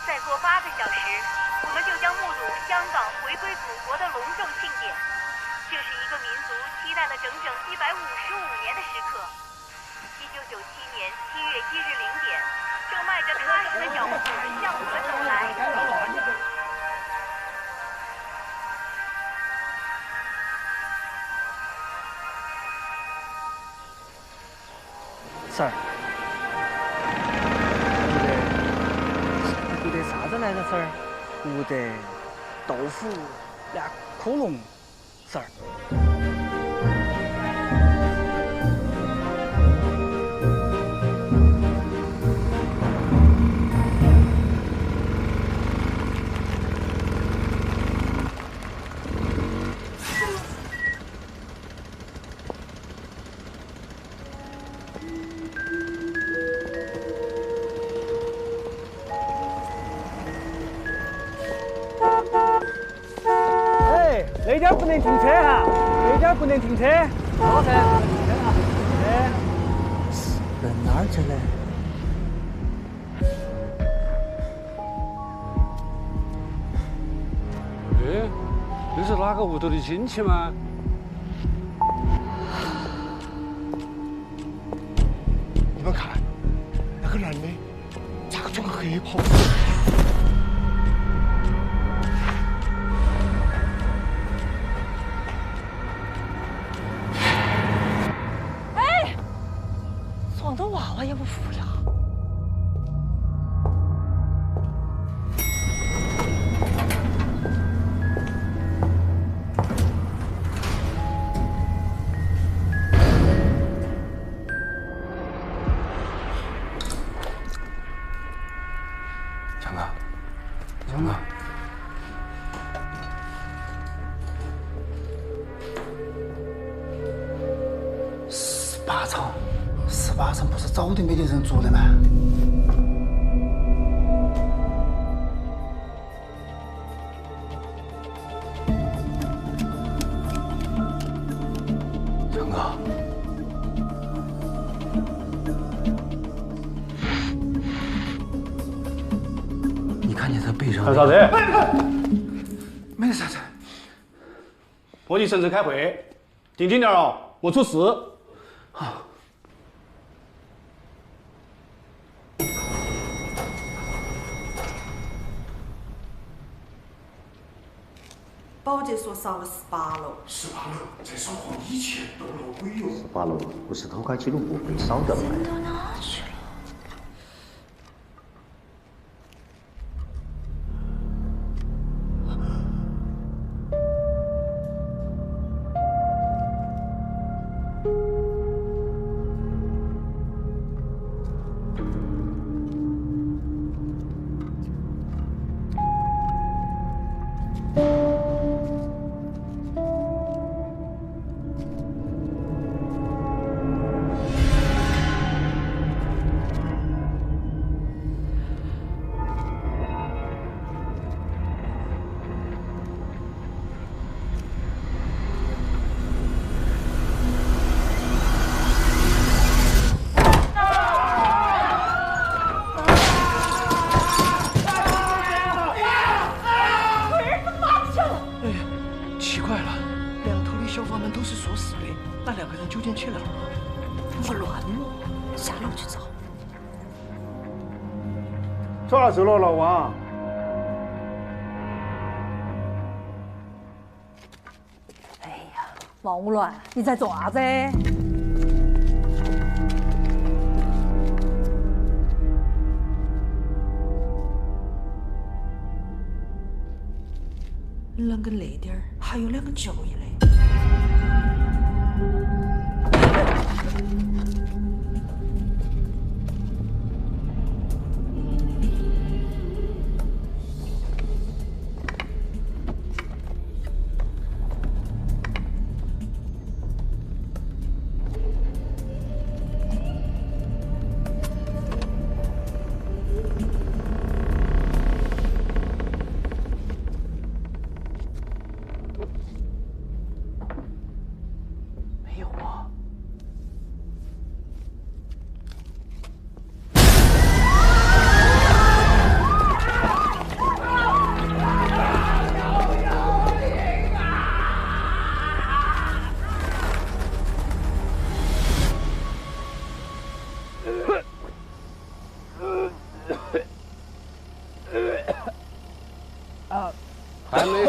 再过8个小时，我们就将目睹香港回归祖国的隆重庆典。这是一个民族期待了整整155年的时刻。1997年7月1日0点，正迈着踏实的脚步向我们走来。婶儿，不得啥子来着？婶儿，不得豆腐2窟窿，婶儿。那点不能停车哈，那点不能停车。好噻，哎，人哪儿去了？哎，这是哪个屋头的亲戚吗？你们看，那个男的咋个穿个黑袍子？也不服呀！强哥，强哥，18层不是早点没得人住的吗？强哥，你看见他背上干啥子？没得啥子。我去省城开会，听清点哦，我出事。好。保洁说少了18楼。18楼，在烧黄以前都闹鬼哟。18楼不是偷开记录簿被烧掉了吗？到哪去了？啥时候了，老王？哎呀，王五乱，你在做啥子？啷个那点儿还有2个就业的？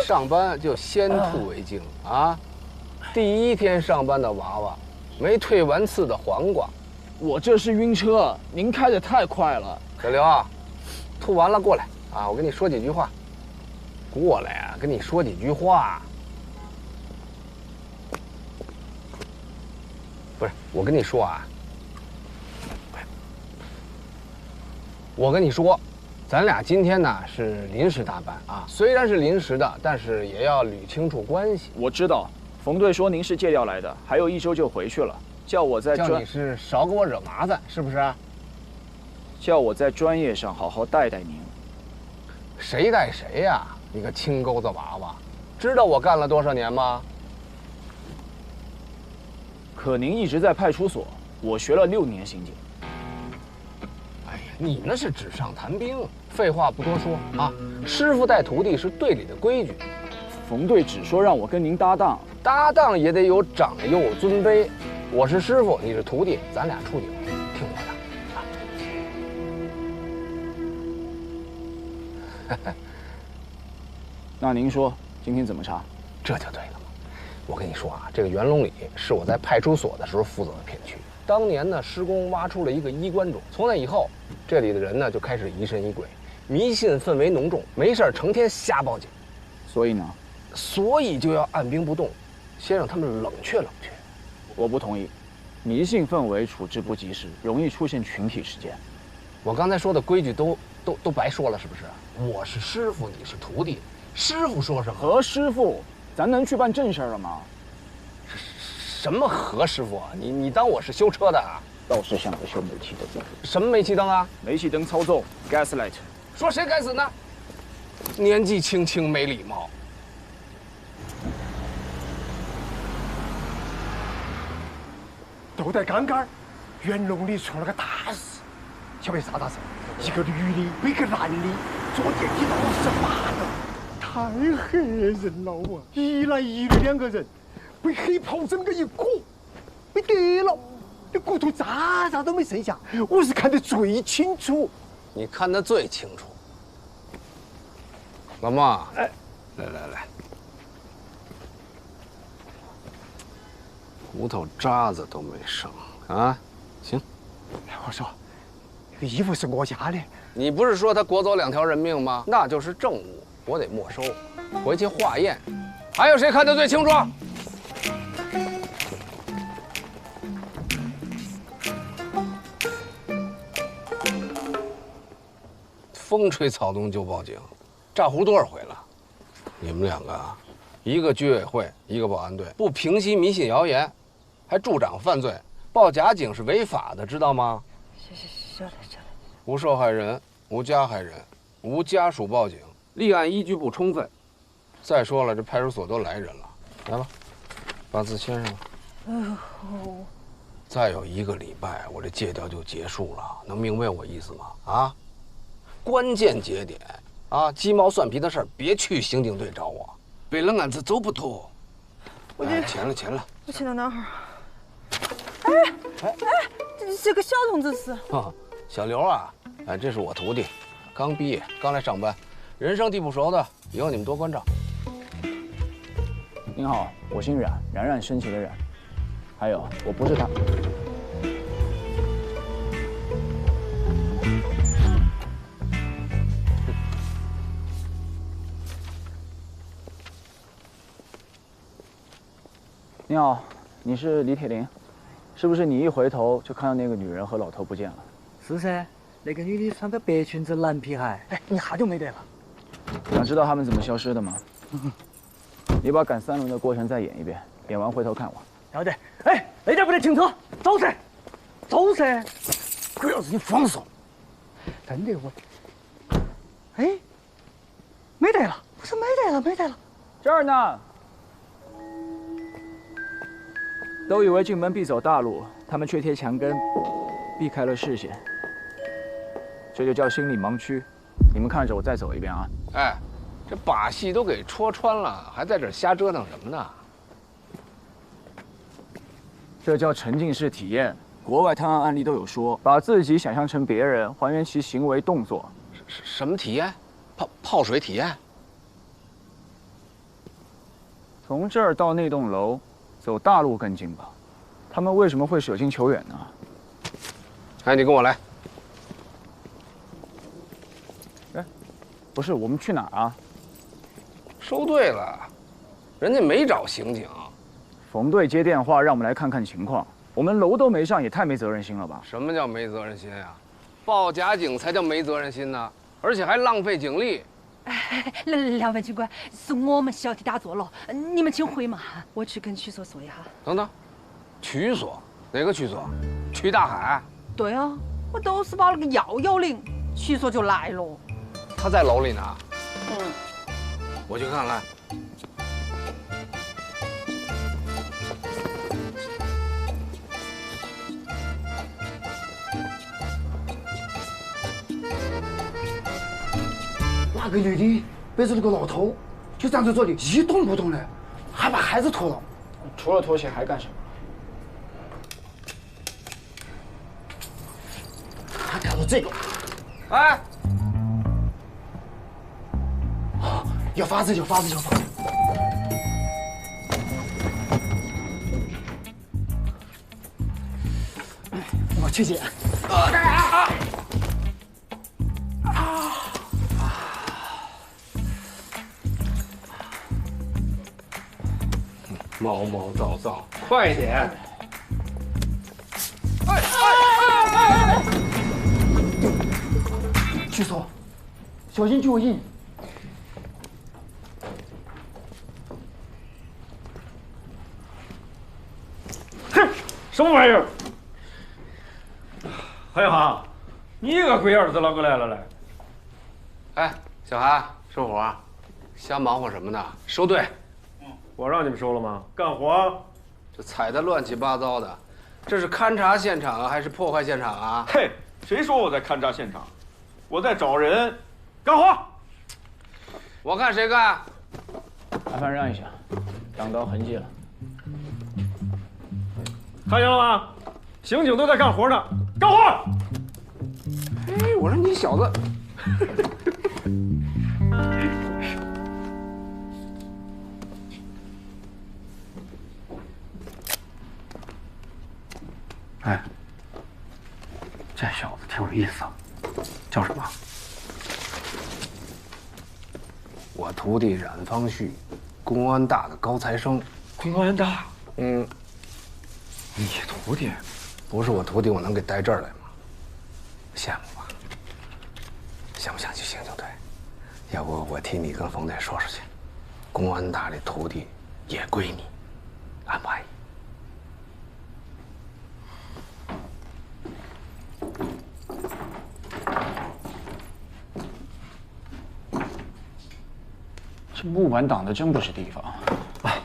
上班就先吐为敬啊！第一天上班的娃娃，没退完刺的黄瓜。我这是晕车，您开得太快了。小刘啊，吐完了过来啊，我跟你说几句话。过来啊，跟你说几句话。不是，我跟你说啊，我跟你说，咱俩今天呢是临时搭班啊，虽然是临时的，但是也要捋清楚关系。我知道，冯队说您是借调来的，还有1周就回去了，叫我在叫你是少给我惹麻烦，是不是？叫我在专业上好好带带您。谁带谁呀？你个青钩子娃娃，知道我干了多少年吗？可您一直在派出所，我学了6年刑警。哎呀，你那是纸上谈兵，废话不多说啊！师傅带徒弟是队里的规矩。冯队只说让我跟您搭档，搭档也得有长幼尊卑。我是师傅，你是徒弟，咱俩处顶，听我的啊！那您说今天怎么查？这就对了嘛！我跟你说啊，这个元龙里是我在派出所的时候负责的片区。当年呢，施工挖出了一个衣冠冢，从那以后，这里的人呢就开始疑神疑鬼，迷信氛围浓重，没事成天瞎报警。所以呢？所以就要按兵不动，先让他们冷却冷却。我不同意，迷信氛围处置不及时，容易出现群体事件。我刚才说的规矩都白说了，是不是？我是师傅，你是徒弟，师傅说什么？何师傅，咱能去办正事了吗？什么何师傅啊？你当我是修车的啊？倒是像个修煤气灯。什么煤气灯啊？煤气灯操纵 ，gaslight。说谁该死呢？年纪轻轻没礼貌。就在刚刚，元龙里出了个大事，晓得啥大事？一个女的被个男的坐电梯闹事骂了，太吓人了啊！一男一女2个人被黑袍整个一裹，被得了，那骨头渣都没剩下，我是看得最清楚。你看得最清楚。老孟，哎，来，骨头渣子都没剩啊！行，我说，这个衣服是我家的。你不是说他裹走2条人命吗？那就是证物，我得没收，回去化验。还有谁看得最清楚？风吹草动就报警，炸糊多少回了？你们2个啊，一个居委会，一个保安队，不平息迷信谣言，还助长犯罪，报假警是违法的，知道吗？晓得。无受害人、无加害人、无家属报警，立案依据不充分。再说了，这派出所都来人了，来吧，把字签上吧。再有1个礼拜，我这借调就结束了，能明白我意思吗？啊，关键节点啊，鸡毛蒜皮的事儿别去刑警队找我，为了俺子走不脱。哎，钱了。我签到哪儿？哎，这个小同志是？小刘啊，哎，这是我徒弟，刚毕业，刚来上班，人生地不熟的，以后你们多关照。您好，我姓冉，冉冉升起的冉。还有，我不是他。你好，你是李铁林，是不是你一回头就看到那个女人和老头不见了？是噻，那个女的穿个白裙子蓝皮鞋，哎，一下就没得了。想知道他们怎么消失的吗？你把赶3轮的过程再演一遍，演完回头看我。要得，哎，那点不得停车，走噻，走噻！鬼老子你放手！真的我，哎，没得了，我说没得了。这儿呢。都以为进门必走大路，他们却贴墙根，避开了视线。这就叫心理盲区。你们看着我再走一遍啊！哎，这把戏都给戳穿了，还在这瞎折腾什么呢？这叫沉浸式体验。国外探案案例都有说，把自己想象成别人，还原其行为动作。什么体验？泡水体验？从这儿到那栋楼，走大路更近吧？他们为什么会舍近求远呢？哎，你跟我来。哎，不是，我们去哪儿啊？收队了，人家没找刑警。冯队接电话让我们来看看情况，我们楼都没上，也太没责任心了吧？什么叫没责任心呀？报假警才叫没责任心呢，而且还浪费警力。两位警官，是我们小题大做了，你们请回嘛，我去跟区所说一下。等等，区所？哪个区所？区大海？对啊，我都是报了个110，区所就来了。他在楼里呢。嗯，我去看看。那个女的背着那个老头，就站在这里一动不动的，还把孩子拖了。除了拖鞋还干什么？还看到这个，哎，有法子，有法子，有法子。我去捡。毛毛躁躁，快点！区所，小心脚印。哼，什么玩意儿？韩小航，你个龟儿子啷个来了嘞？哎，小韩，收活，瞎忙活什么呢？收队。我让你们收了吗？干活。这踩得乱七八糟的，这是勘察现场啊，还是破坏现场啊？嘿，谁说我在勘察现场？我在找人，干活。我看谁干。麻烦让一下，挡到痕迹了。看见了吗？刑警都在干活呢，干活！哎，我说你小子。哎，这小子挺有意思，叫什么？我徒弟冉方旭，公安大的高材生。公安大？嗯，你徒弟？不是我徒弟，我能给带这儿来吗？羡慕吧？想不想去刑警队？要不我替你跟冯队说说去，公安大的徒弟也归你，安不安逸？这木板挡的真不是地方。哎，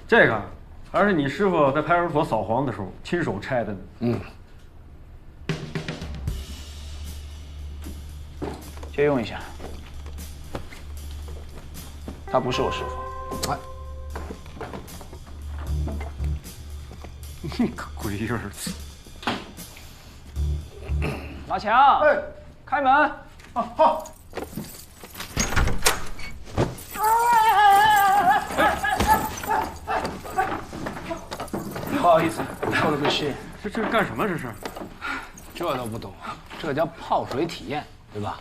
这个还是你师傅在派出所扫黄的时候亲手拆的呢。嗯。借用一下。他不是我师傅。哎，你个龟儿子！马强，哎，开门。啊，好。不好意思，受了个气。这是干什么？这是？这都不懂啊？这叫泡水体验，对吧？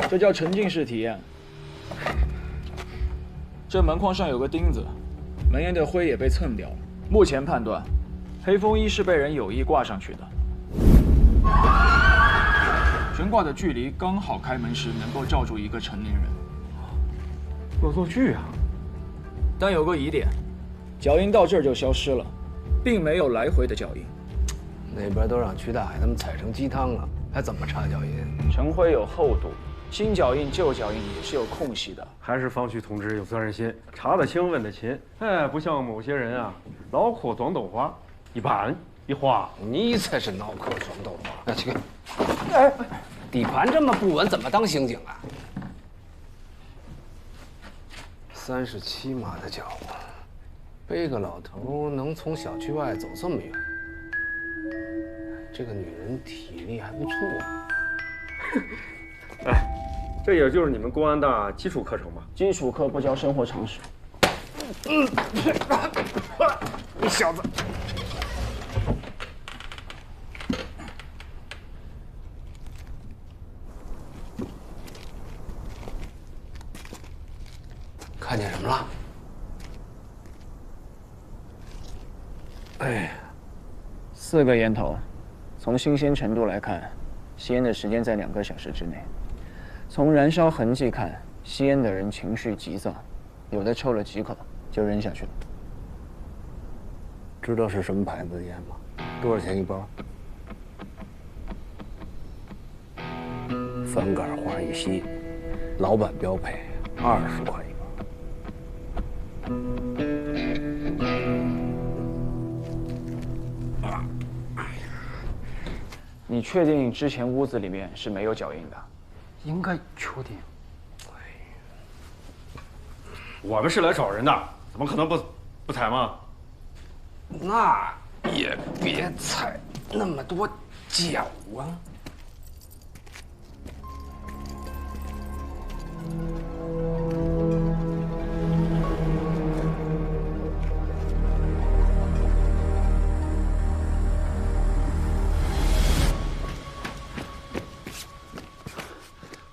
这叫沉浸式体验。这门框上有个钉子，门沿的灰也被蹭掉了。目前判断，黑风衣是被人有意挂上去的。悬挂的距离刚好开门时能够罩住一个成年人。恶作剧啊！但有个疑点，脚印到这儿就消失了，并没有来回的脚印。那边都让曲大海他们踩成鸡汤了，还怎么查脚印？尘灰有厚度，新脚印、旧脚印也是有空隙的。还是方旭同志有责任心，查得清，问得勤。哎，不像某些人啊，脑壳装豆花，一板一花。你才是脑壳装豆花。那去，哎，底盘这么不稳，怎么当刑警啊？37码的脚步，背个老头能从小区外走这么远，这个女人体力还不错。哎，这也就是你们公安的基础课程吧？基础课不教生活常识。你小子！看见什么了？哎，4个烟头，从新鲜程度来看，吸烟的时间在2个小时之内。从燃烧痕迹看，吸烟的人情绪急躁，有的抽了几口就扔下去了。知道是什么牌子的烟吗？多少钱一包？3杆花一吸，老板标配20块一包。你确定之前屋子里面是没有脚印的？应该确定。我们是来找人的，怎么可能不采吗？那也别踩那么多脚啊！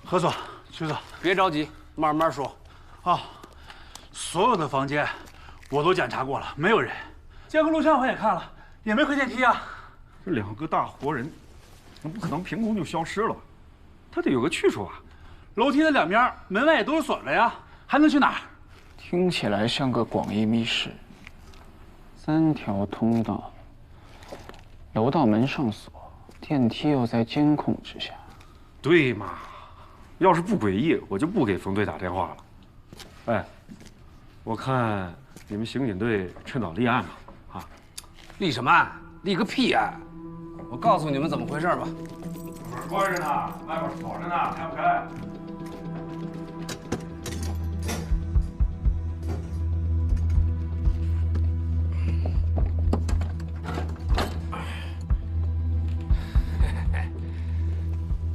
何总，局长，别着急，慢慢说。啊，所有的房间我都检查过了，没有人。监控录像我也看了，也没回电梯啊。这2个大活人，那不可能凭空就消失了，他得有个去处啊。楼梯的2边门外也都是锁着呀，还能去哪儿？听起来像个广义密室，3条通道，楼道门上锁，电梯又在监控之下。对嘛？要是不诡异，我就不给冯队打电话了。哎，我看你们刑警队趁早立案吧。啊，立什么案？立个屁案！我告诉你们怎么回事吧。门关着呢，外面锁着呢，开不开？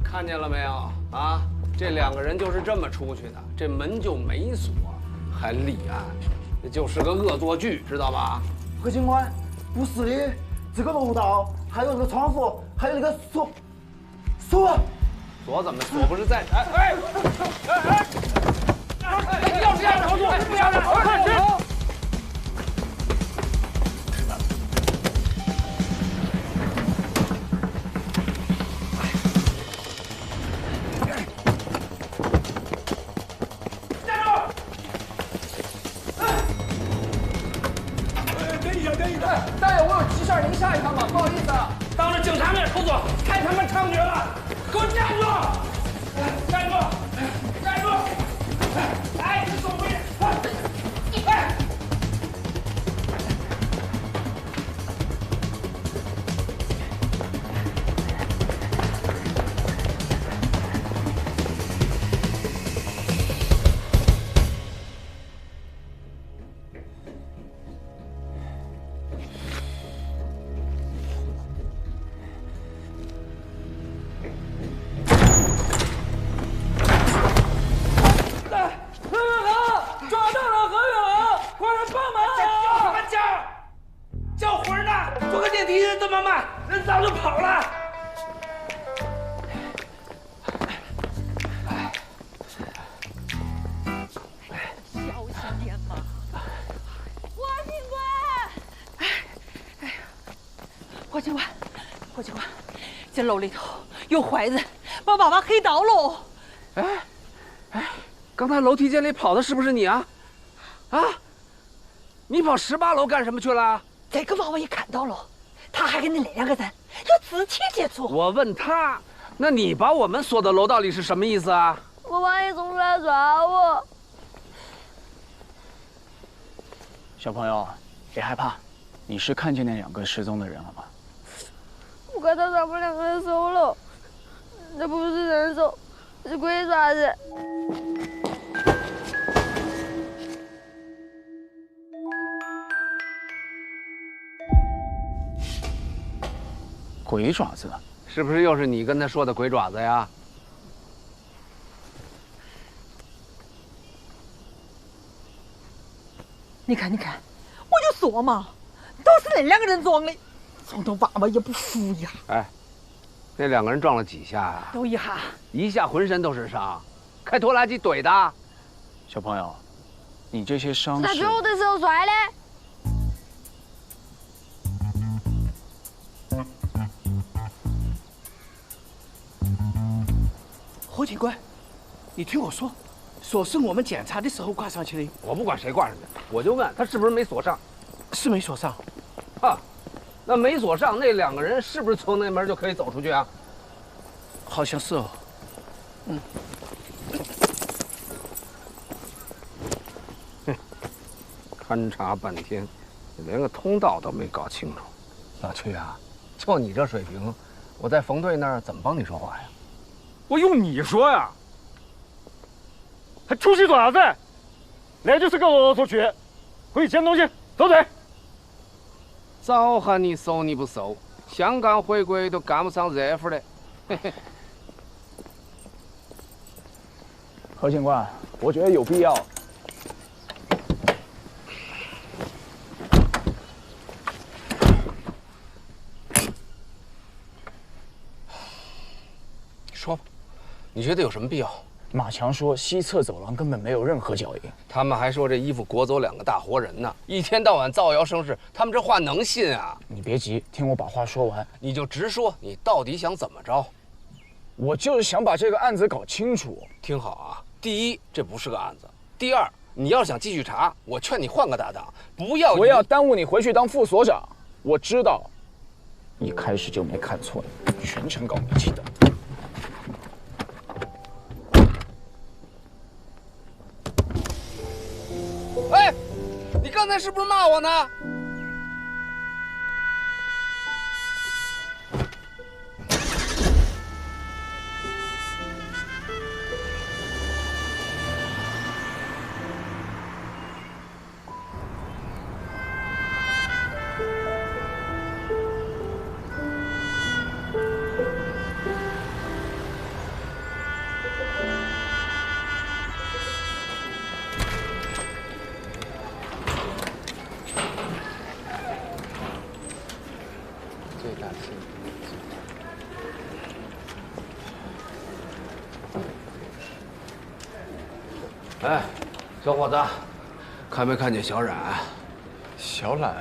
看见了没有啊？这2个人就是这么出去的，这门就没锁，还立案，这就是个恶作剧，知道吧？何警官，不是的，这个楼道还有这个窗户，还有那个锁，锁怎么锁不是在？哎！要这样操作，不要让快去！大爷，我有急事儿，您下一趟吧，不好意思啊。当着警察面出错，太他妈猖獗了！给我站住！站住！站住！哎，你手回去！哎！霍警官，这楼里头有坏人，把娃娃黑到喽！哎，刚才楼梯间里跑的是不是你啊？啊，你跑18楼干什么去了？这个娃娃也看到了，他还跟那2个人有肢体接触。我问他，那你把我们锁到楼道里是什么意思啊？我怕你总来抓我。小朋友，别害怕，你是看见那2个失踪的人了吗？我看到他们2个人手了，这不是人手，是鬼爪子。鬼爪子？是不是又是你跟他说的鬼爪子呀？你看，我就说嘛，都是那两个人撞的，撞到娃娃也不服呀。哎，那2个人撞了几下啊？都一下。一下浑身都是伤，开拖拉机怼的。小朋友，你这些伤势……在走的时候摔的。何警官，你听我说，锁是我们检查的时候挂上去的。我不管谁挂上去，我就问他是不是没锁上。是没锁上。哈，那没锁上，那2个人是不是从那门就可以走出去啊？好像是哦。勘察半天，连个通道都没搞清楚。老曲啊，就你这水平，我在冯队那儿怎么帮你说话呀？我用你说呀，还出去做啥子？那就是个恶作剧，回去捡东西，走腿。早喊你收你不收，香港回归都赶不上热乎的。嘿嘿。何警官，我觉得有必要。说吧，你觉得有什么必要？马强说西侧走廊根本没有任何脚印，他们还说这衣服裹走2个大活人呢，一天到晚造谣生事，他们这话能信啊？你别急，听我把话说完。你就直说，你到底想怎么着？我就是想把这个案子搞清楚。听好啊，第一，这不是个案子；第二，你要想继续查，我劝你换个搭档，不要耽误你回去当副所长。我知道，一开始就没看错你，全程搞密气的。哎，你刚才是不是骂我呢？哎，小伙子，看没看见小冉？小冉？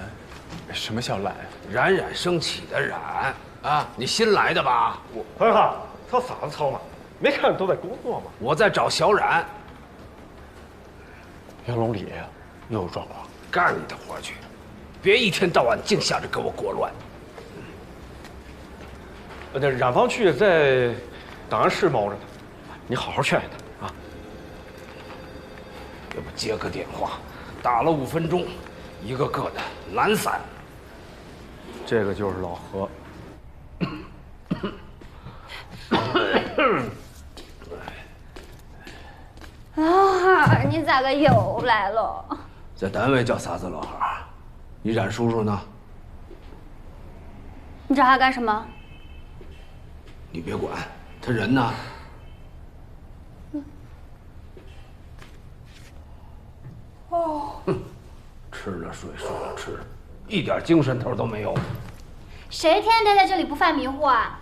什么小冉？冉冉升起的冉啊！你新来的吧？朋友哈，吵啥子吵嘛？没看都在工作嘛。我在找小冉。杨龙里又撞了。干你的活去，别一天到晚净想着给我裹乱。那冉方旭在档案室猫着呢，你好好劝劝他啊。要不接个电话，打了5分钟，一个个的懒散。这个就是老何。老汉，你咋个又来了？在单位叫啥子老汉？你冉叔叔呢？你找他干什么？你别管，他人呢？哦。吃了睡，睡了吃，一点精神头都没有。谁天天待在这里不犯迷糊啊？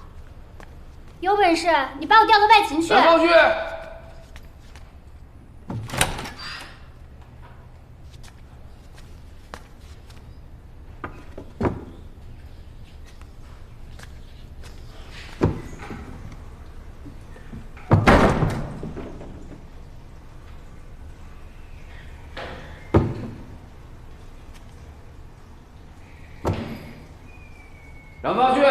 有本事你把我调到外勤去！冉方旭。冉方旭，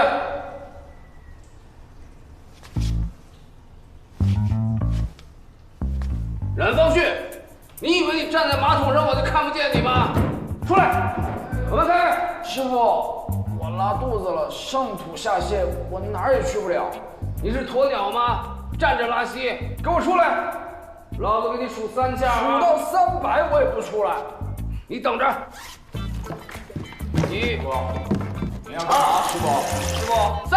冉方旭，你以为你站在马桶上我就看不见你吗？出来，我们开。师傅，我拉肚子了，上吐下泻，我哪儿也去不了。你是鸵鸟吗？站着拉稀，给我出来！老子给你数3下，数到300我也不出来。你等着。1，你要干啥，师傅？师傅，3。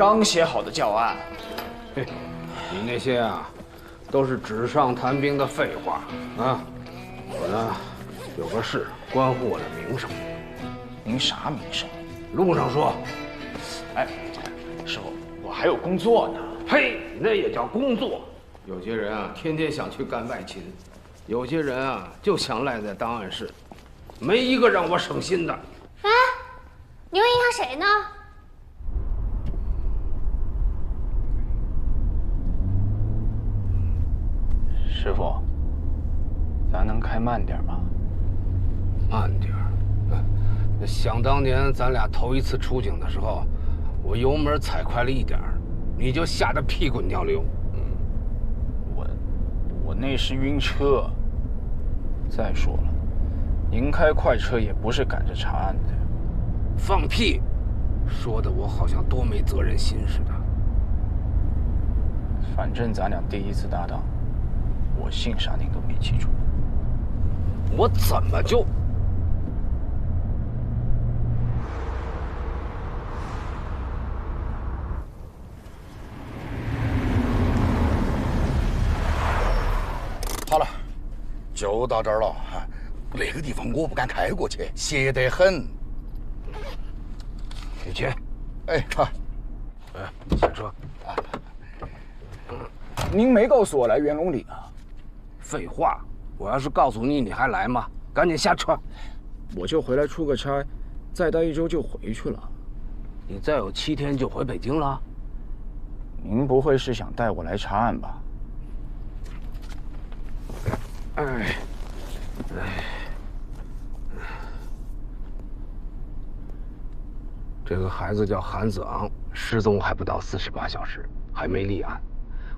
刚写好的教案。嘿，你那些啊，都是纸上谈兵的废话啊！我呢，有个事关乎我的名声。您啥名声？路上说。哎，师傅，我还有工作呢。嘿，那也叫工作。有些人啊，天天想去干外勤；有些人啊，就想赖在档案室，没一个让我省心的。哎，你问一下谁呢？师傅，咱能开慢点吗？慢点儿。想当年咱俩头一次出警的时候，我油门踩快了一点儿，你就吓得屁滚尿流。我那是晕车。再说了，您开快车也不是赶着查案的。放屁！说的我好像多没责任心似的。反正咱俩第一次搭档，我姓啥您都没记住。我怎么就？好了，就到这儿了。那个地方我不敢开过去，邪得很。雨晴，哎，好，下车。您没告诉我来元龙里啊？废话，我要是告诉你，你还来吗？赶紧下车。我就回来出个差，再待1周就回去了。你再有7天就回北京了？您不会是想带我来查案吧？哎，这个孩子叫韩子昂，失踪还不到48小时，还没立案。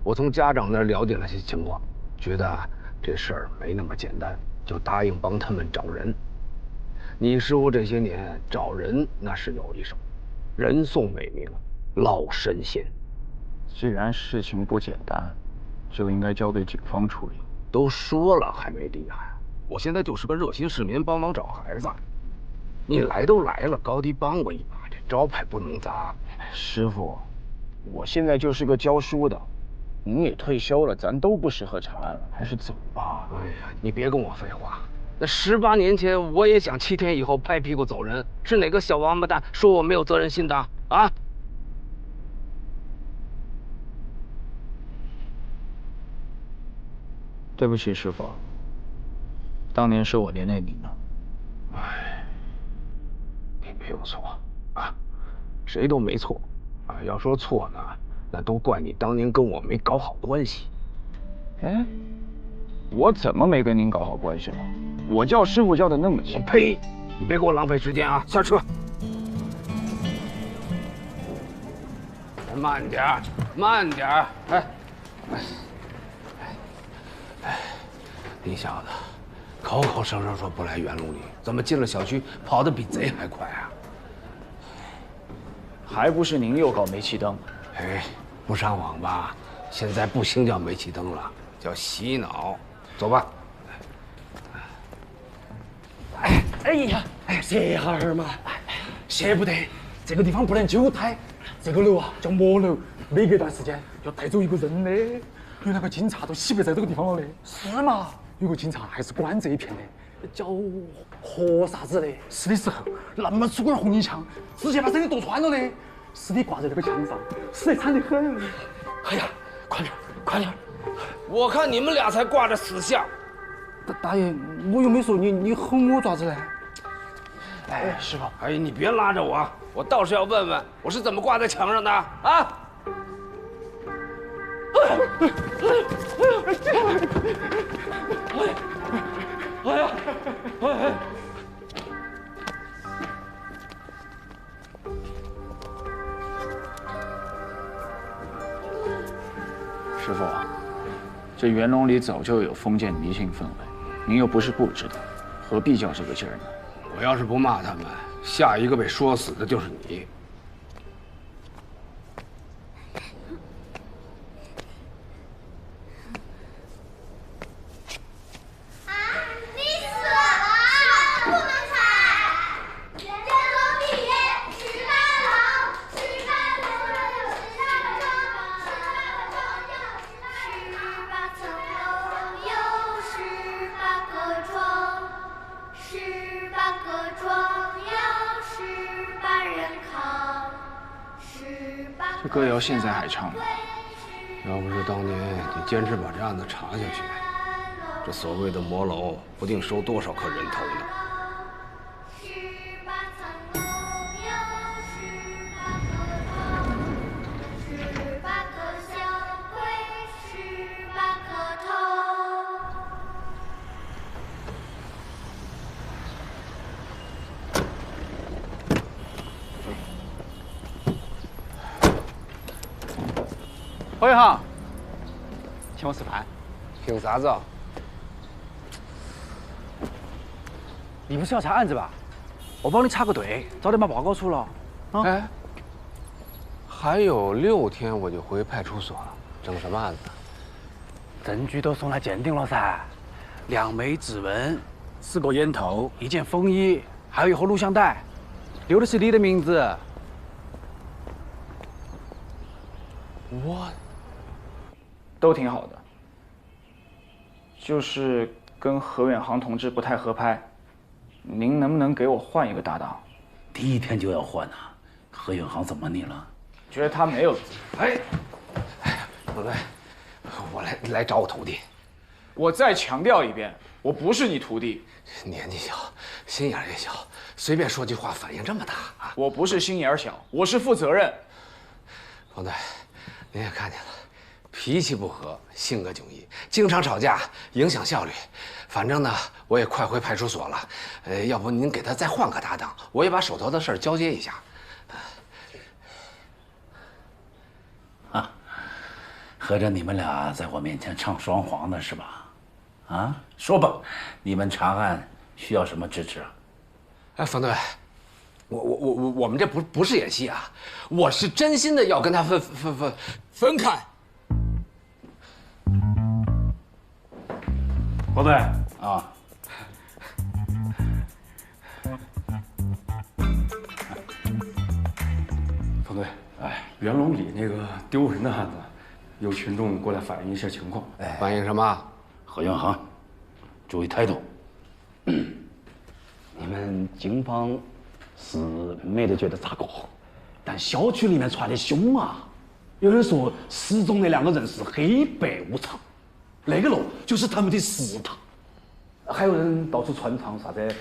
我从家长那儿了解了些情况，觉得这事儿没那么简单，就答应帮他们找人。你师傅这些年找人那是有一手，人送美名，老神仙。既然事情不简单，就应该交给警方处理。都说了还没立案，我现在就是个热心市民，帮忙找孩子。你来都来了，高低帮我一把，这招牌不能砸。师傅，我现在就是个教书的，您也退休了，咱都不适合查案了，还是走吧。哎呀，你别跟我废话。那18年前我也想7天以后拍屁股走人，是哪个小王八蛋说我没有责任心的啊？对不起，师傅，当年是我连累你了。哎，你没有错啊，谁都没错啊。要说错呢，那都怪你当年跟我没搞好关系。哎，我怎么没跟您搞好关系了？我叫师傅叫的那么亲。呸！你别给我浪费时间啊！下车。慢点儿，慢点儿。哎，你小子，口口声声说不来元龙里，怎么进了小区跑得比贼还快啊？还不是您又搞煤气灯？哎，不上网吧？现在不兴叫煤气灯了，叫洗脑。走吧。哎呀，歇哈儿嘛，歇不得，这个地方不能久待。这个楼啊叫魔楼，每隔一段时间要带走一个人的。有那个警察都洗不在这个地方了的。是嘛？有个警察还是管这一片的，叫何啥子的。死的时候那么粗根红衣枪，直接把身体剁穿了的，尸体挂在那个墙上，死得惨得很。哎呀，快点，快点！我看你们俩才挂着死相。大爷，我又没说你吼我爪子呢？哎，师傅，哎，你别拉着我，我倒是要问问我是怎么挂在墙上的啊！哎呀！师傅，这元龙里早就有封建迷信氛围，您又不是不知道，何必较这个劲儿呢？我要是不骂他们，下一个被说死的就是你。歌谣现在还唱呢。要不是当年你坚持把这案子查下去，这所谓的魔楼不定收多少颗人头呢。侯银行，请我吃饭。凭啥子啊？你不是要查案子吧？我帮你插个队，早点把报告出了。啊？哎，还有6天我就回派出所了，整什么案子？证据都送来鉴定了噻，2枚指纹，4个烟头，1件风衣，还有一盒录像带，留的是你的名字。我都挺好的，就是跟何远航同志不太合拍，您能不能给我换一个搭档？第1天就要换呐？何远航怎么你了？觉得他没有。哎，不对，我来找我徒弟。我再强调一遍，我不是你徒弟。年纪小，心眼也小，随便说句话反应这么大啊！我不是心眼小，我是负责任。方队，您也看见了。脾气不和，性格迥异，经常吵架，影响效率。反正呢，我也快回派出所了。要不您给他再换个搭档，我也把手头的事儿交接一下。啊，合着你们俩在我面前唱双簧呢是吧？啊，说吧，你们查案需要什么支持啊？哎，冯队，我们这不是演戏啊，我是真心的要跟他分开。冯队啊，冯队，哎，袁龙里那个丢人的案子，有群众过来反映一些情况。哎，反映什么？何远航，注意态度。你们警方是没得觉得咋个，但小区里面传的凶啊，有人说失踪的2个人是黑白无常。那个楼就是他们的食堂，还有人到处传唱啥子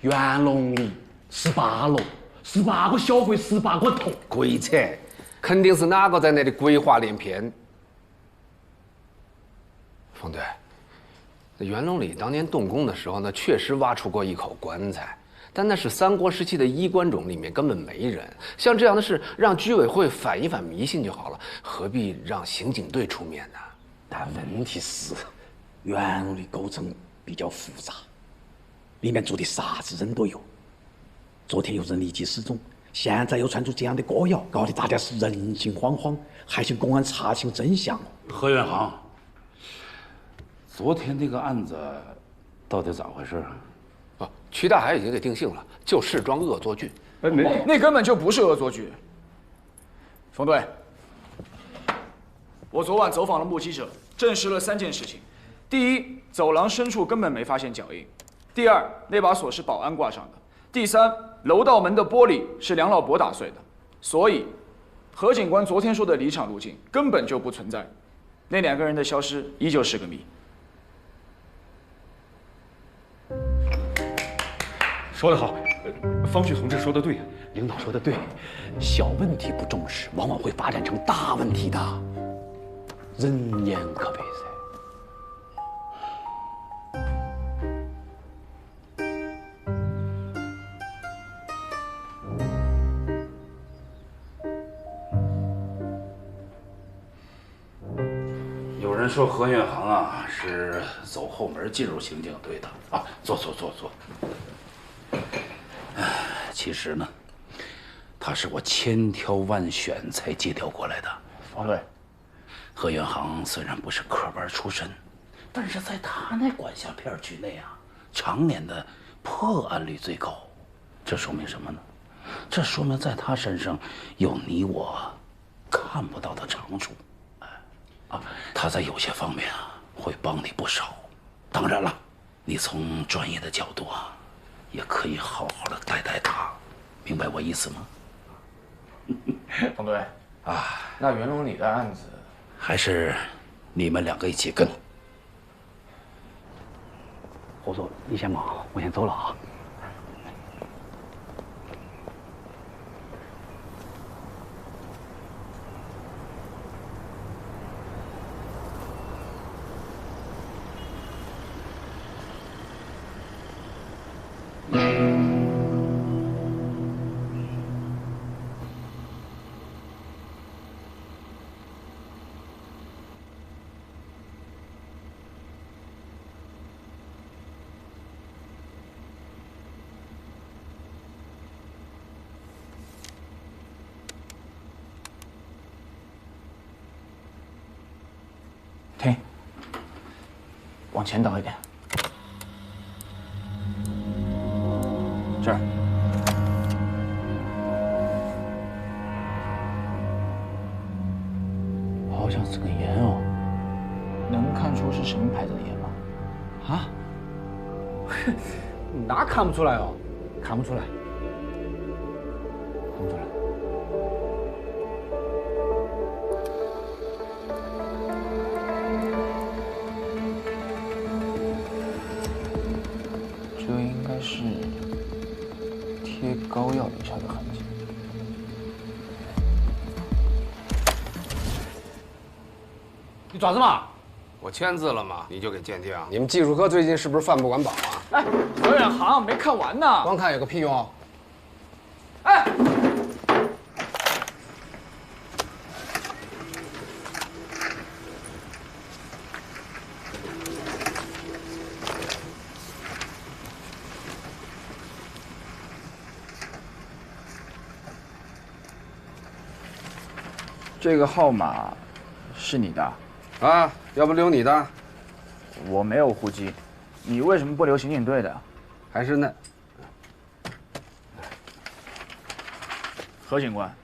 元龙里18楼，18个小鬼18个头，鬼扯！肯定是哪个在那里鬼话连篇。冯队，那元龙里当年动工的时候呢，确实挖出过一口棺材，但那是3国时期的衣冠冢，里面根本没人。像这样的事，让居委会反一反迷信就好了，何必让刑警队出面呢？但问题是，元龙的构成比较复杂，里面住的啥子人都有。昨天有人离奇失踪，现在又传出这样的歌谣，搞得大家是人心惶惶，还请公安查清真相。何远航，昨天那个案子到底咋回事啊？曲大海已经给定性了，就试装恶作剧。那根本就不是恶作剧。冯队，我昨晚走访了目击者，证实了3件事情：第一，走廊深处根本没发现脚印；第二，那把锁是保安挂上的；第三，楼道门的玻璃是梁老伯打碎的。所以，何警官昨天说的离场路径根本就不存在。那2个人的消失依旧是个谜。说得好，方旭同志说得对，领导说的对，小问题不重视，往往会发展成大问题的。人言可悲噻。有人说何远航啊是走后门进入刑警队的啊，坐。其实呢，他是我千挑万选才借调过来的。冯队，何远航虽然不是科班出身，但是在他那管辖片区内啊，常年的破案率最高。这说明什么呢？这说明在他身上有你我看不到的长处。他在有些方面啊会帮你不少。当然了，你从专业的角度啊，也可以好好的带他，明白我意思吗？冯队，啊，那袁龙里的案子，还是你们两个一起跟。侯总，你先忙，我先走了啊。停，往前倒一点。这儿。好像是个盐哦，能看出是什么牌子的盐吗？啊？那看不出来哦，看不出来，看不出来。这应该是贴膏药留下的痕迹。你爪子嘛？我签字了嘛，你就给鉴定。你们技术科最近是不是饭不管饱啊？哎，表演行没看完呢。光看有个屁用啊！哎，这个号码是你的啊？要不留你的？我没有户籍，你为什么不留刑警队的？还是那？何警官，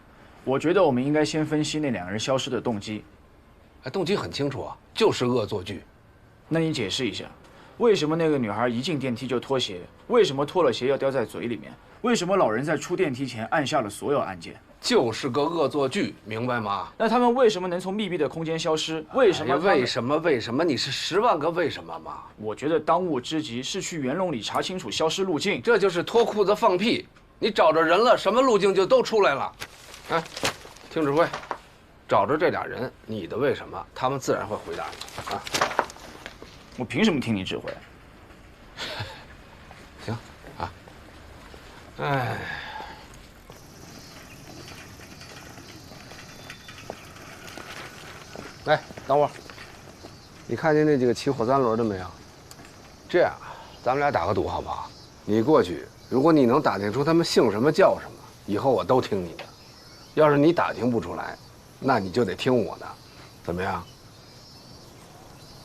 我觉得我们应该先分析那两个人消失的动机。哎，动机很清楚啊，就是恶作剧。那你解释一下，为什么那个女孩一进电梯就脱鞋？为什么脱了鞋要叼在嘴里面？为什么老人在出电梯前按下了所有按键？就是个恶作剧，明白吗？那他们为什么能从密闭的空间消失？为什么？为什么？为什么？你是10万个为什么吗？我觉得当务之急是去袁龙里查清楚消失路径。这就是脱裤子放屁！你找着人了，什么路径就都出来了。哎，听指挥，找着这俩人，你的为什么，他们自然会回答你啊。我凭什么听你指挥？行啊。哎。哎，等会儿，你看见那几个骑火3轮的没有？这样，咱们俩打个赌好不好？你过去，如果你能打听出他们姓什么叫什么，以后我都听你的；要是你打听不出来，那你就得听我的，怎么样？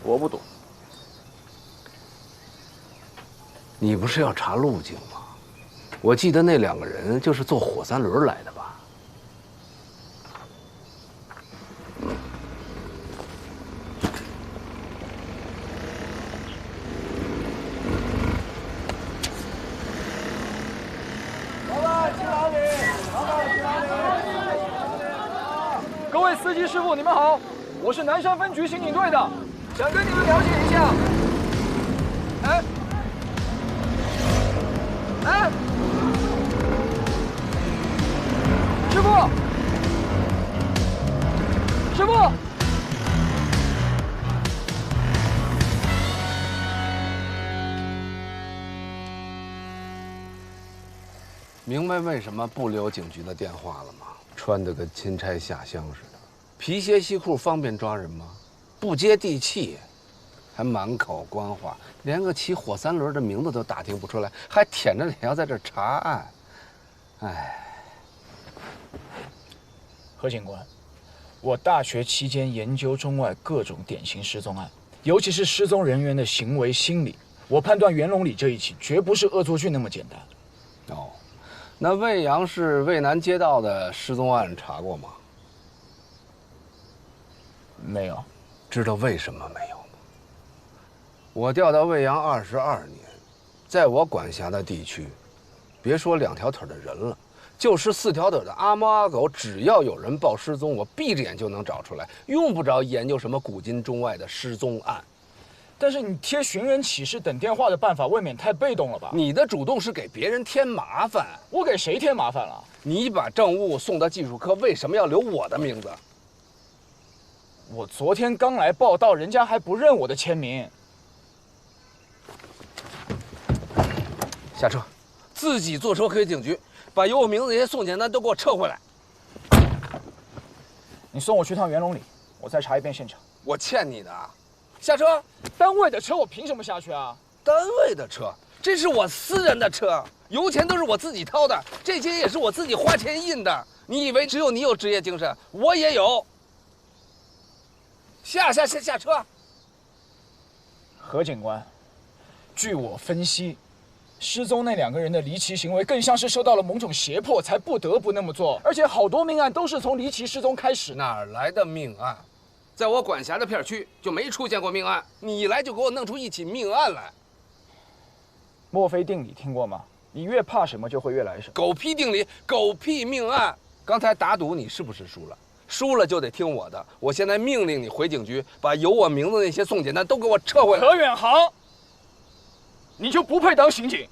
我不赌。你不是要查路径吗？我记得那2个人就是坐火3轮来的吧？各位司机师傅，你们好，我是南山分局刑警队的，想跟你们了解一下。哎，哎，师傅，师傅，明白为什么不留警局的电话了吗？穿得跟钦差下乡似的，皮鞋西裤方便抓人吗？不接地气，还满口官话，连个骑火3轮的名字都打听不出来，还舔着脸要在这儿查案。哎，何警官，我大学期间研究中外各种典型失踪案，尤其是失踪人员的行为心理，我判断袁龙里这一起绝不是恶作剧那么简单。哦。那魏阳市渭南街道的失踪案查过吗？没有。知道为什么没有吗？我调到魏阳22年，在我管辖的地区，别说2条腿的人了，就是4条腿的阿猫阿狗，只要有人报失踪，我闭着眼就能找出来，用不着研究什么古今中外的失踪案。但是你贴寻人启事等电话的办法，未免太被动了吧？你的主动是给别人添麻烦。我给谁添麻烦了？你把证物送到技术科，为什么要留我的名字？我昨天刚来报道，人家还不认我的签名。下车，自己坐车回警局，把有我名字那些送检单都给我撤回来。你送我去趟元龙里，我再查一遍现场。我欠你的。下车。单位的车我凭什么下去啊？单位的车，这是我私人的车，油钱都是我自己掏的，这些也是我自己花钱印的。你以为只有你有职业精神，我也有。下车。何警官，据我分析，失踪那2个人的离奇行为更像是受到了某种胁迫，才不得不那么做。而且好多命案都是从离奇失踪开始。哪来的命案？在我管辖的片区就没出现过命案，你一来就给我弄出一起命案来。墨菲定理听过吗？你越怕什么，就会越来什么。狗屁定理，狗屁命案。刚才打赌你是不是输了？输了就得听我的。我现在命令你回警局，把有我名字那些送检单都给我撤回来。何远航，你就不配当刑警。